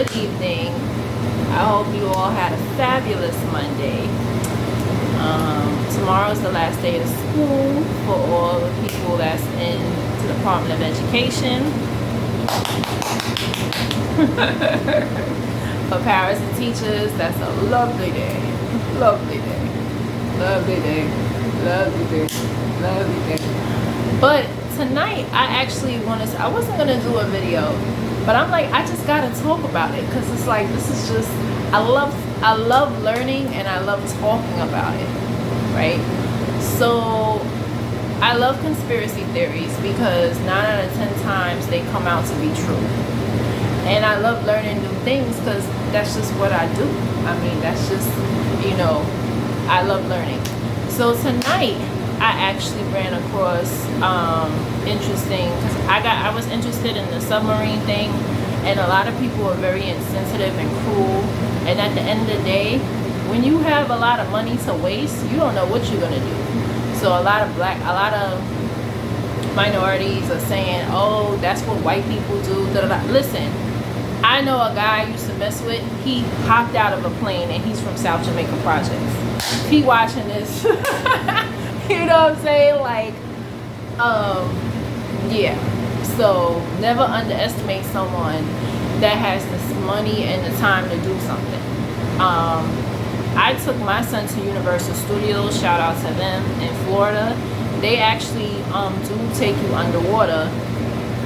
good evening. I hope you all had a fabulous Monday. Tomorrow's the last day of school for all the people that's in the Department of Education. For parents and teachers, that's a lovely day. Lovely day. Lovely day. Lovely day. Lovely day. But tonight, I wasn't going to do a video, but I'm like, I just got to talk about it, because it's like, this is just, I love learning and I love talking about it, right? So I love conspiracy theories because 9 out of 10 times they come out to be true. And I love learning new things because that's just what I do. I mean, that's just, I love learning. So tonight, I actually ran across interesting, because I was interested in the submarine thing, and a lot of people are very insensitive and cruel. And at the end of the day, when you have a lot of money to waste, you don't know what you're gonna do. So a lot of minorities are saying, oh, that's what white people do. Da, da, da. Listen, I know a guy I used to mess with. He hopped out of a plane and he's from South Jamaica Projects. He watching this. You know what I'm saying? Like, yeah. So never underestimate someone that has this money and the time to do something. I took my son to Universal Studios. Shout out to them in Florida. They actually do take you underwater,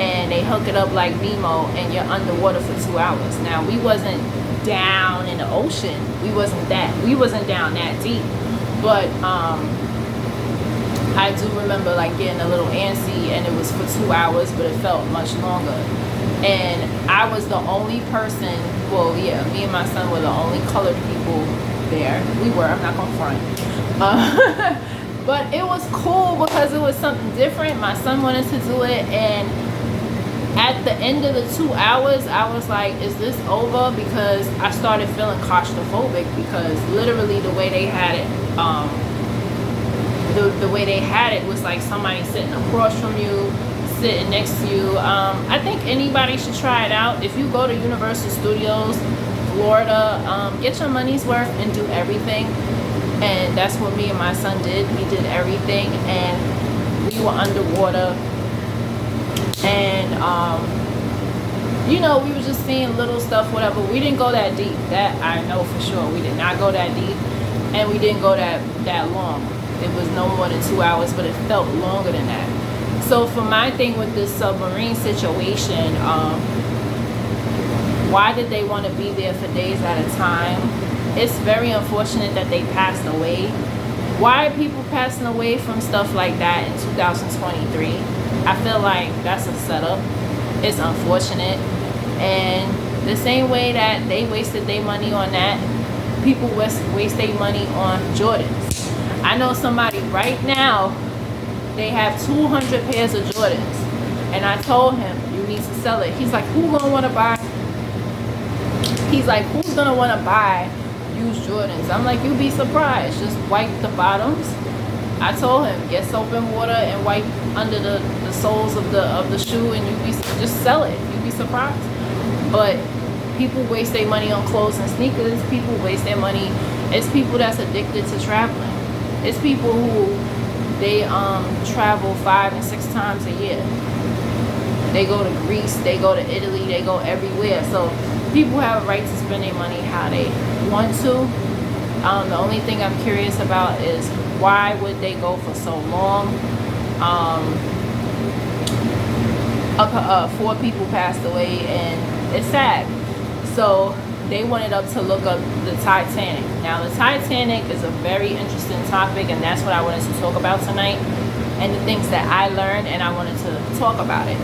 and they hook it up like Nemo, and you're underwater for 2 hours. Now, we wasn't down in the ocean. We wasn't down that deep. But I do remember like getting a little antsy, and it was for 2 hours, but it felt much longer. And I was the only person, well, yeah, me and my son were the only colored people there. We were, I'm not gonna front. But it was cool because it was something different. My son wanted to do it, and at the end of the 2 hours, I was like, is this over? Because I started feeling claustrophobic, because literally the way they had it, the way they had it was like somebody sitting across from you, sitting next to you. I think anybody should try it out. If you go to Universal Studios, Florida, get your money's worth and do everything. And that's what me and my son did. We did everything, and we were underwater. And, we were just seeing little stuff, whatever. We didn't go that deep. That I know for sure. We did not go that deep, and we didn't go that long. It was no more than 2 hours, but it felt longer than that. So for my thing with this submarine situation, why did they want to be there for days at a time? It's very unfortunate that they passed away. Why are people passing away from stuff like that in 2023? I feel like that's a setup. It's unfortunate. And the same way that they wasted their money on that, people waste their money on Jordans. I know somebody right now, they have 200 pairs of Jordans. And I told him, you need to sell it. He's like, who's gonna wanna buy used Jordans? I'm like, you'd be surprised. Just wipe the bottoms. I told him, get soap and water and wipe under the soles of the shoe, and just sell it. You'd be surprised. But people waste their money on clothes and sneakers. People waste their money. It's people that's addicted to traveling. It's people who they travel 5 and 6 times a year. They go to Greece, they go to Italy, they go everywhere. So people have a right to spend their money how they want to. The only thing I'm curious about is, why would they go for so long? 4 people passed away, and it's sad. So they wanted us to look up the Titanic. Now, the Titanic is a very interesting topic, and that's what I wanted to talk about tonight, and the things that I learned, and I wanted to talk about it.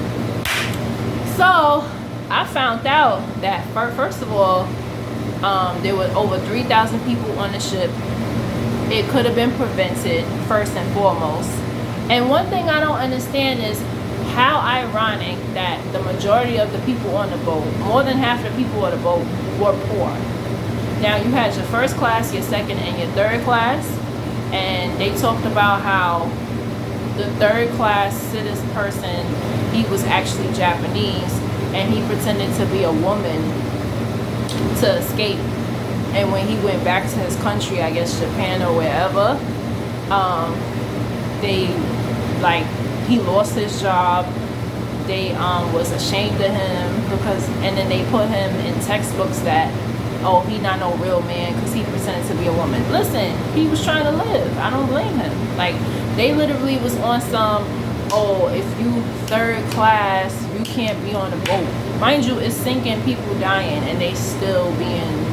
So I found out that, first of all, there were over 3,000 people on the ship. It could have been prevented, first and foremost. And one thing I don't understand is how ironic that the majority of the people on the boat, more than half of the people on the boat, were poor. Now, you had your first class, your second, and your third class, and they talked about how the third class citizen person, he was actually Japanese, and he pretended to be a woman to escape. And when he went back to his country, I guess Japan or wherever, they, like, he lost his job. They was ashamed of him because, and then they put him in textbooks that, oh, he not no real man because he pretended to be a woman. Listen, he was trying to live. I don't blame him. Like, they literally was on some, oh, if you third class, you can't be on the boat. Mind you, it's sinking, people dying, and they still being,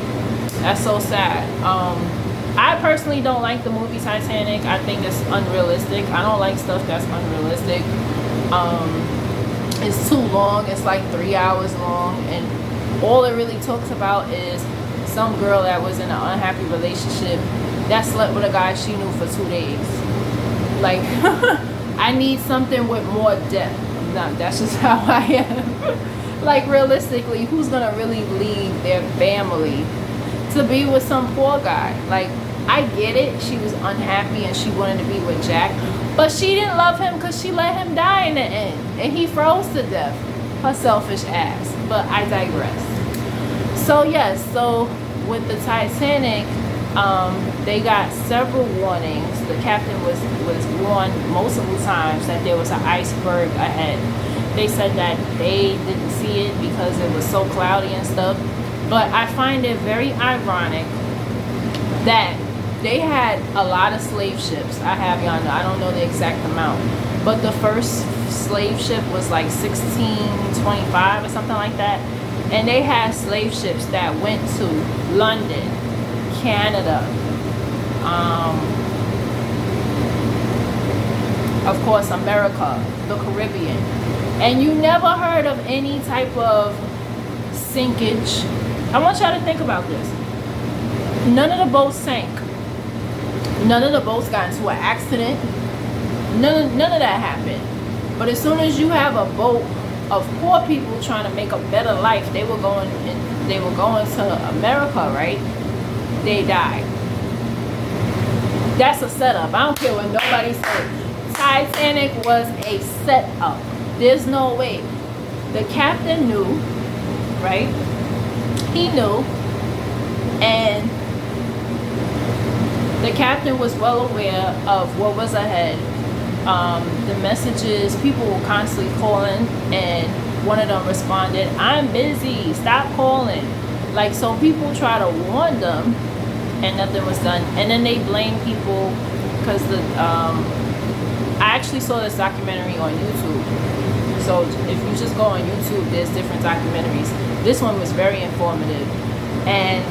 that's so sad. I personally don't like the movie Titanic. I think it's unrealistic. I don't like stuff that's unrealistic. It's too long. It's like 3 hours long, and all it really talks about is some girl that was in an unhappy relationship that slept with a guy she knew for 2 days. Like, I need something with more depth. No, that's just how I am. Like, realistically, who's gonna really leave their family to be with some poor guy? Like, I get it, she was unhappy and she wanted to be with Jack, but she didn't love him because she let him die in the end, and he froze to death. Her selfish ass. But I digress. So yes, so with the Titanic, they got several warnings. The captain was warned multiple times that there was an iceberg ahead. They said that they didn't see it because it was so cloudy and stuff. But I find it very ironic that they had a lot of slave ships. I have y'all know, I don't know the exact amount, but the first slave ship was like 1625 or something like that. And they had slave ships that went to London, Canada, of course America, the Caribbean. And you never heard of any type of sinkage. I want y'all to think about this. None of the boats sank. None of the boats got into an accident. None of that happened. But as soon as you have a boat of poor people trying to make a better life, they were going to America, right? They died. That's a setup. I don't care what nobody said. Titanic was a setup. There's no way. The captain knew, right? He knew, and the captain was well aware of what was ahead. The messages, people were constantly calling, and one of them responded, "I'm busy, stop calling." Like, so people try to warn them, and nothing was done. And then they blame people because I actually saw this documentary on YouTube. So if you just go on YouTube, there's different documentaries. This one was very informative, and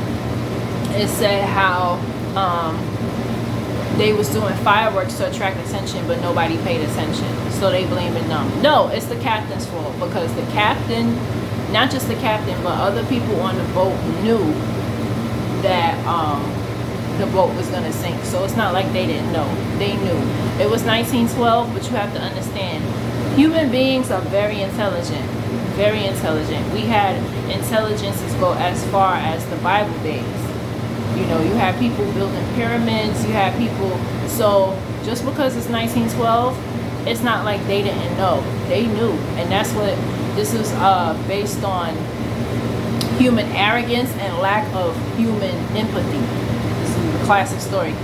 it said how they was doing fireworks to attract attention, but nobody paid attention, so they blaming them. No, it's the captain's fault, because the captain, not just the captain, but other people on the boat knew that the boat was gonna sink. So it's not like they didn't know. They knew. It was 1912, but you have to understand, human beings are very intelligent. Very intelligent. We had intelligences go as far as the Bible days. You know, you have people building pyramids, you have people, so just because it's 1912, it's not like they didn't know. They knew. And that's what this is based on: human arrogance and lack of human empathy. This is a classic story.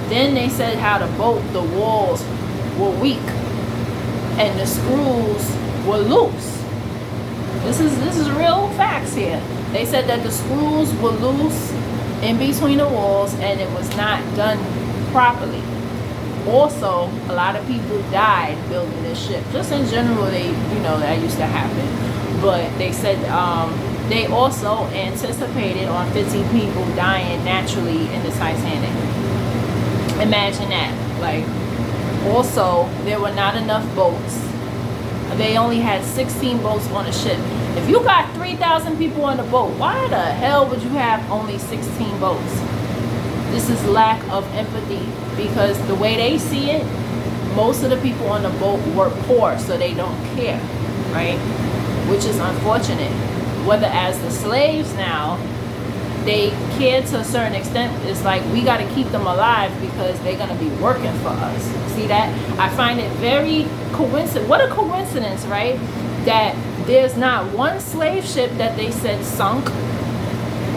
Then they said how the walls were weak and the screws were loose. This is real facts here. They said that the screws were loose in between the walls, and it was not done properly. Also, a lot of people died building this ship. Just in general, that used to happen. But they said they also anticipated on 50 people dying naturally in the Titanic. Imagine that. Like, also, there were not enough boats. They only had 16 boats on a ship. If you got 3,000 people on the boat, why the hell would you have only 16 boats? This is lack of empathy, because the way they see it, most of the people on the boat were poor, so they don't care, right? Which is unfortunate. Whether as the slaves now, they care to a certain extent. It's like, we got to keep them alive because they're going to be working for us. See that? I find it very coincident. What a coincidence, right? That there's not one slave ship that they said sunk,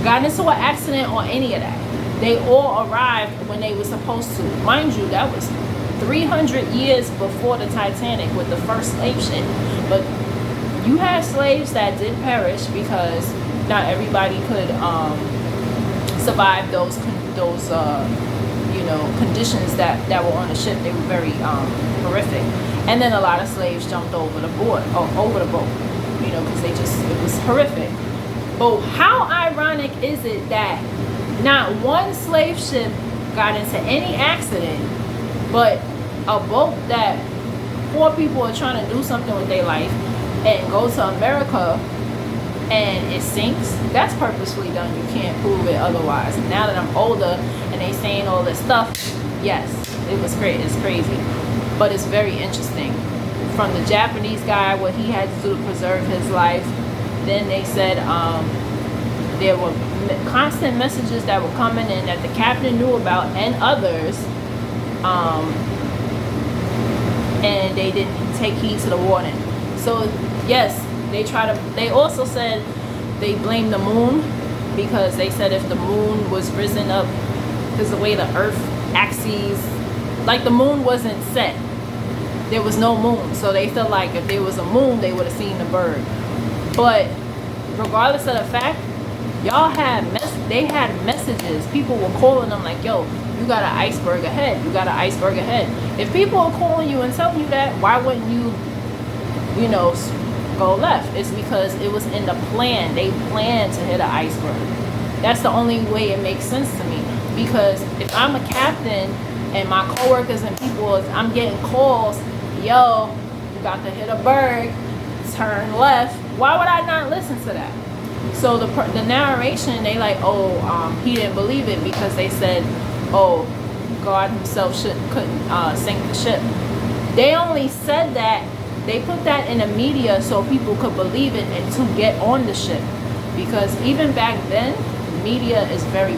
got into an accident or any of that. They all arrived when they were supposed to. Mind you, that was 300 years before the Titanic with the first slave ship. But you had slaves that did perish because not everybody could survive those conditions that were on the ship. They were very horrific. And then a lot of slaves jumped over the boat, because it was horrific. But how ironic is it that not one slave ship got into any accident, but a boat that 4 people are trying to do something with their life and go to America and it sinks? That's purposefully done. You can't prove it otherwise. Now that I'm older and they saying all this stuff, yes, it was great. It's crazy, but it's very interesting. From the Japanese guy, what he had to do to preserve his life. Then they said there were constant messages that were coming in that the captain knew about and others, and they didn't take heed to the warning. So yes, they also said they blamed the moon, because they said if the moon was risen up, because the way the earth axes, like the moon wasn't set, there was no moon, so they felt like if there was a moon they would have seen the bird. But regardless of the fact, they had messages. People were calling them like, yo, you got an iceberg ahead, you got an iceberg ahead. If people are calling you and telling you that, why wouldn't you go left? It's because it was in the plan. They planned to hit an iceberg. That's the only way it makes sense to me. Because if I'm a captain and my coworkers and people, I'm getting calls, yo, you got to hit a berg, turn left, why would I not listen to that? So the narration, they like, he didn't believe it because they said, God himself couldn't sink the ship. They only said that, they put that in the media so people could believe it and to get on the ship. Because even back then, media is very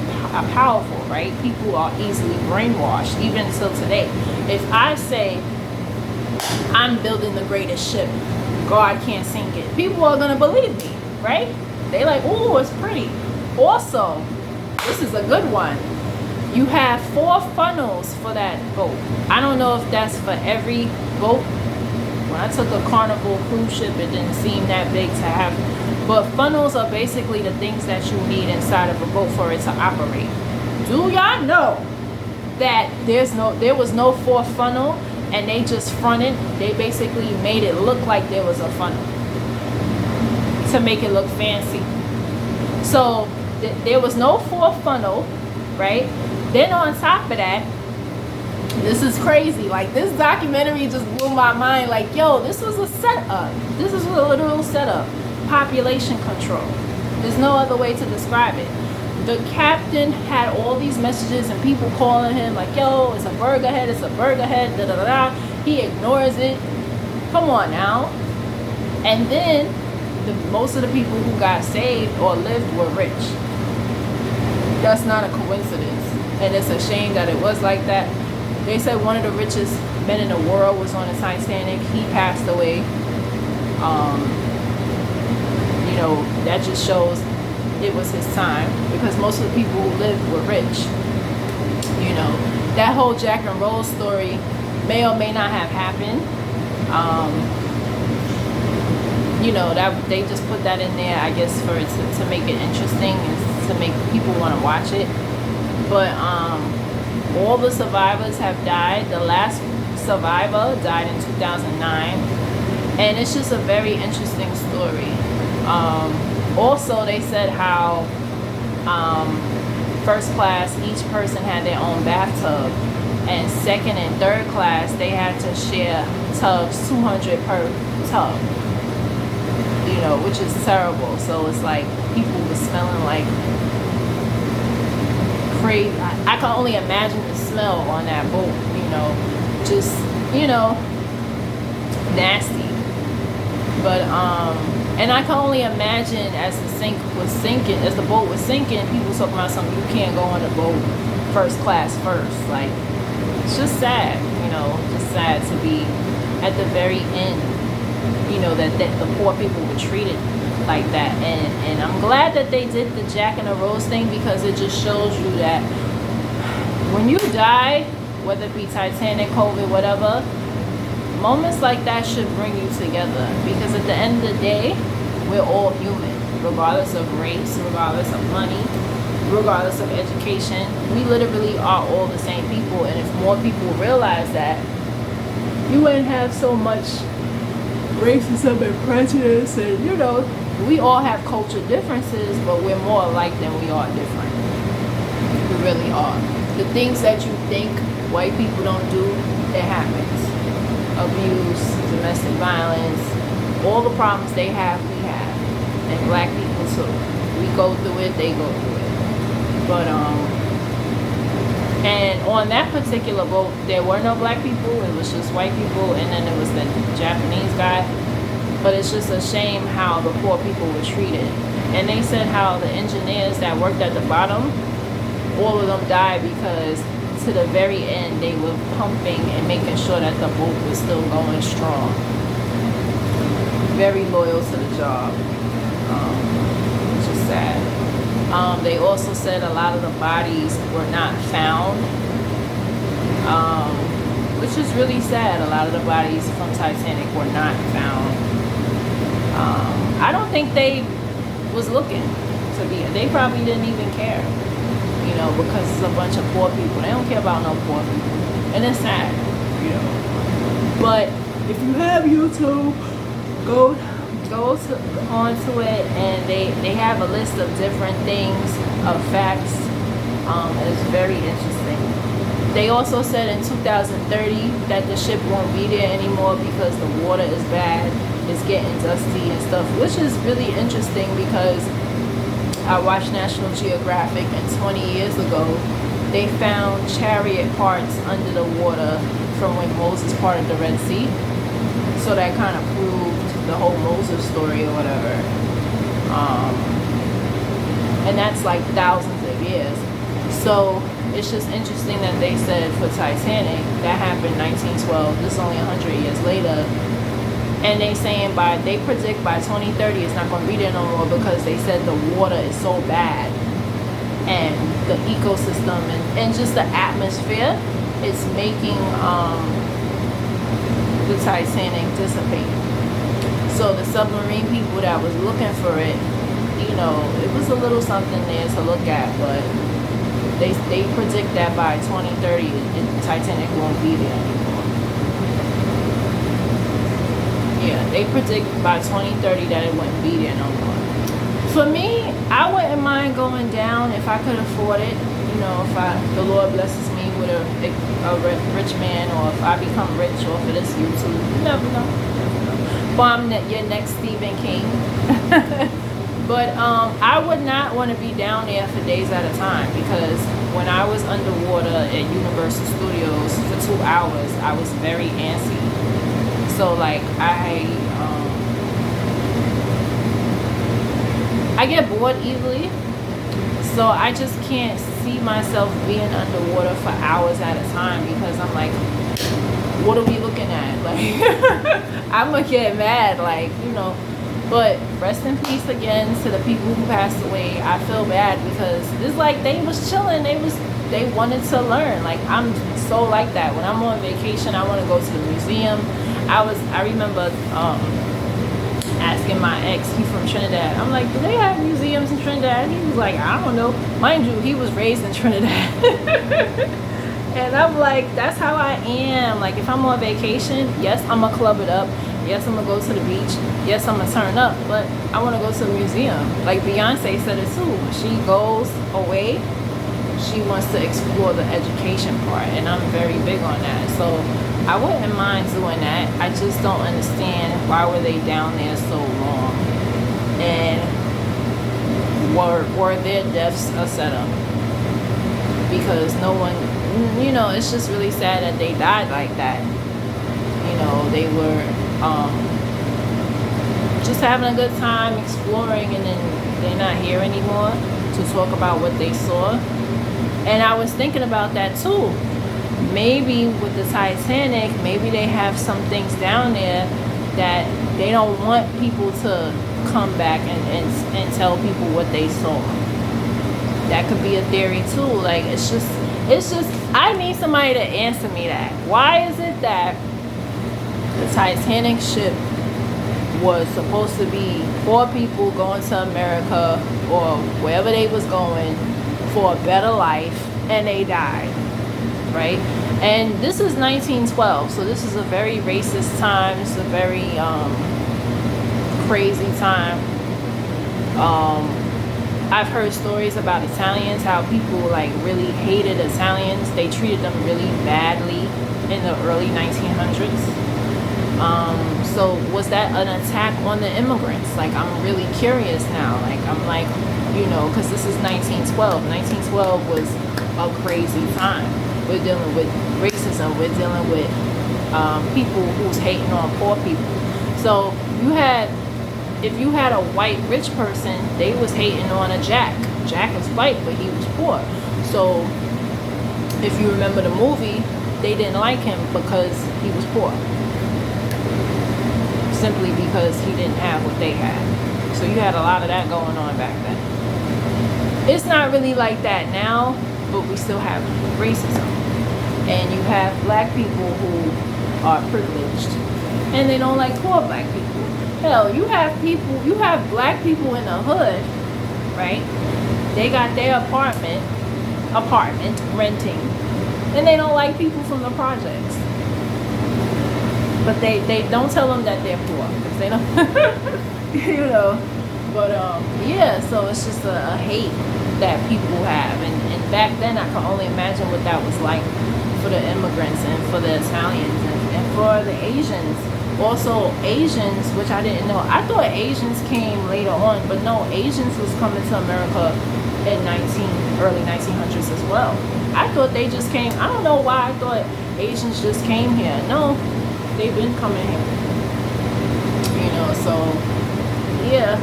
powerful, right? People are easily brainwashed, even till today. If I say, I'm building the greatest ship, God can't sink it, people are gonna believe me, right? They like, ooh, it's pretty. Also, this is a good one. You have 4 funnels for that boat. I don't know if that's for every boat. When I took a Carnival cruise ship, it didn't seem that big to have. But funnels are basically the things that you need inside of a boat for it to operate. Do y'all know that there was no 4th funnel, and they just fronted? They basically made it look like there was a funnel to make it look fancy. So there was no 4th funnel, right? Then on top of that, this is crazy. Like, this documentary just blew my mind. Like, yo, this was a setup. This is a literal setup. Population control. There's no other way to describe it. The captain had all these messages and people calling him like, yo, it's a berg ahead, it's a berg ahead, da da da da. He ignores it. Come on now. And then most of the people who got saved or lived were rich. That's not a coincidence. And it's a shame that it was like that. They said one of the richest men in the world was on the Titanic. He passed away. That just shows it was his time, because most of the people who lived were rich. That whole Jack and Rose story may or may not have happened. That they just put that in there, I guess, for it to make it interesting and to make people want to watch it. But all the survivors have died. The last survivor died in 2009, and it's just a very interesting story. Also, they said how first class, each person had their own bathtub, and second and third class, they had to share tubs, 200 per tub, which is terrible. So it's like people were smelling like crazy. I can only imagine the smell on that boat, just, nasty. But, and I can only imagine as the boat was sinking, people talking about something, you can't go on the boat first class first. Like, it's just sad, just sad to be at the very end, that the poor people were treated like that. And I'm glad that they did the Jack and the Rose thing, because it just shows you that when you die, whether it be Titanic, COVID, whatever, moments like that should bring you together, because at the end of the day, we're all human, regardless of race, regardless of money, regardless of education. We literally are all the same people. And if more people realize that, you wouldn't have so much racism and prejudice. And you know, we all have culture differences, but we're more alike than we are different. We really are. The things that you think white people don't do, it happens. Abuse, domestic violence, all the problems they have, we have. And black people too. We go through it, they go through it. But and on that particular boat, there were no black people. It was just white people, and then there was the Japanese guy. But it's just a shame how the poor people were treated. And they said how the engineers that worked at the bottom, all of them died because to the very end they were pumping and making sure that the boat was still going strong. Very loyal to the job, which is sad. They also said a lot of the bodies were not found, which is really sad. A lot of the bodies from Titanic were not found. I don't think they was looking to be. They probably didn't even care, you know, because it's a bunch of poor people. They don't care about no poor people, and it's sad, you know. But if you have YouTube, go onto it, and they have a list of different things, of facts. It's very interesting. They also said in 2030 that the ship won't be there anymore because the water is bad, it's getting dusty and stuff, which is really interesting because I watched National Geographic, and 20 years ago they found chariot parts under the water from when Moses parted the Red Sea. So that kind of proved the whole Moses story or whatever. And that's like thousands of years. So it's just interesting that they said for Titanic, that happened in 1912, this is only 100 years later. And they saying they predict by 2030 it's not going to be there no more, because they said the water is so bad. And the ecosystem and just the atmosphere is making the Titanic dissipate. So the submarine people that was looking for it, you know, it was a little something there to look at, but they predict that by 2030 the Titanic won't be there anymore. Yeah, they predict by 2030 that it wouldn't be there no more. For me, I wouldn't mind going down if I could afford it. You know, if the Lord blesses me with a rich man, or if I become rich off of this YouTube. You never know. But I'm your next Stephen King. But I would not want to be down there for days at a time, because when I was underwater at Universal Studios for 2 hours, I was very antsy. So like I get bored easily. So I just can't see myself being underwater for hours at a time, because I'm like, what are we looking at? Like, I'm gonna get mad, like, you know. But rest in peace again to the people who passed away. I feel bad because it's like they was chilling. They wanted to learn. Like, I'm so like that. When I'm on vacation, I want to go to the museum. I remember asking my ex, he's from Trinidad. I'm like, do they have museums in Trinidad? He was like, I don't know. Mind you, he was raised in Trinidad. And I'm like, that's how I am. Like, if I'm on vacation, yes, I'm gonna club it up. Yes, I'm gonna go to the beach. Yes, I'm gonna turn up, but I want to go to a museum. Like Beyonce said it too. When she goes away, she wants to explore the education part, and I'm very big on that. So I wouldn't mind doing that. I just don't understand why were they down there so long, and were their deaths a setup? Because no one, you know, it's just really sad that they died like that. You know, they were just having a good time exploring, and then they're not here anymore to talk about what they saw. And I was thinking about that too. Maybe with the Titanic, maybe they have some things down there that they don't want people to come back and tell people what they saw. That could be a theory too. Like, it's just, I need somebody to answer me that. Why is it that the Titanic ship was supposed to be 4 people going to America or wherever they was going for a better life, and they died, right? And this is 1912, so this is a very racist time. It's a very crazy time. I've heard stories about Italians, how people like really hated Italians. They treated them really badly in the early 1900s. So was that an attack on the immigrants? Like, I'm really curious now. Like, I'm like, you know, because this is 1912. 1912 was a crazy time. We're dealing with racism. We're dealing with people who's hating on poor people. So if you had a white rich person, they was hating on a Jack. Jack was white, but he was poor. So if you remember the movie, they didn't like him because he was poor. Simply because he didn't have what they had. So you had a lot of that going on back then. It's not really like that now, but we still have racism. And you have black people who are privileged, and they don't like poor black people. Hell, you have black people in the hood, right? They got their apartment renting, and they don't like people from the projects. But they don't tell them that they're poor, because they don't, you know. But yeah, so it's just a hate that people have, and back then I can only imagine what that was like for the immigrants and for the Italians and for the Asians. Also, Asians, which I didn't know. I thought Asians came later on, but no, Asians was coming to America in early 1900s as well. I thought they just came. I don't know why I thought Asians just came here. No, they've been coming here. You know, so yeah.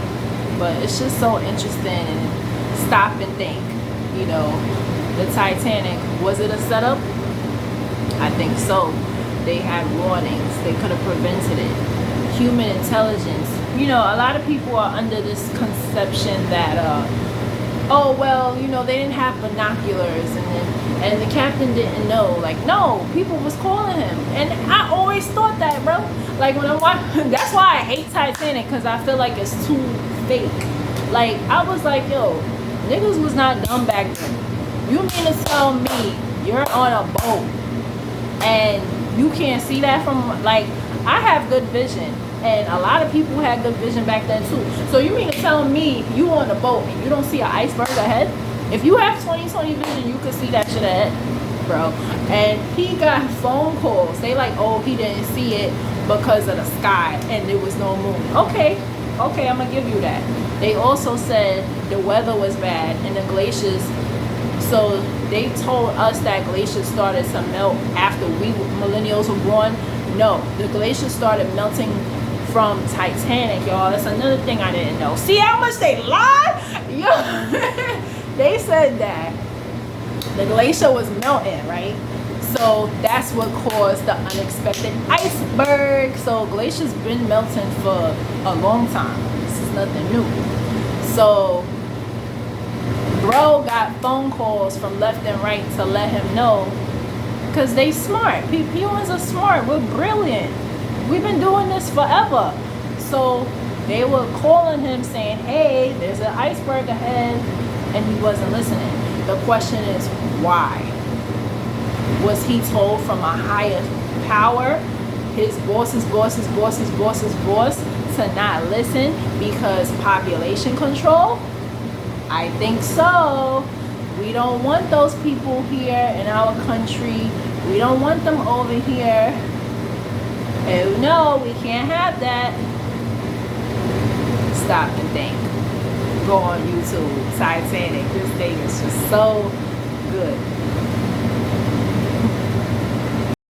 But it's just so interesting, and stop and think. You know, the Titanic, was it a setup? I think so. They had warnings. They could have prevented it. Human intelligence. You know, a lot of people are under this conception that, oh, well, you know, they didn't have binoculars, and the captain didn't know. Like, no, people was calling him. And I always thought that, bro. Like, when I'm watching, that's why I hate Titanic, because I feel like it's too fake. Like, I was like, yo, niggas was not dumb back then. You mean to tell me you're on a boat and you can't see that from, like, I have good vision, and a lot of people had good vision back then too. So you mean to tell me you on a boat and you don't see an iceberg ahead? If you have 20/20 vision, you could see that shit ahead, bro. And he got phone calls. They like, oh, he didn't see it because of the sky and there was no moon. Okay, I'm gonna give you that. They also said the weather was bad and the glaciers. So they told us that glaciers started to melt after we millennials were born. No, the glaciers started melting from Titanic, y'all. That's another thing I didn't know. See how much they lied? Yo, they said that the glacier was melting, right? So that's what caused the unexpected iceberg. So glaciers been melting for a long time. This is nothing new. So bro got phone calls from left and right to let him know, because they smart. Humans are smart. We're brilliant. We've been doing this forever. So they were calling him saying, hey, there's an iceberg ahead, and he wasn't listening. The question is, why? Was he told from a higher power, his boss's boss, to not listen because population control? I think so. We don't want those people here in our country. We don't want them over here. Oh no, we can't have that. Stop and think. Go on YouTube. Titanic. This thing is just so good.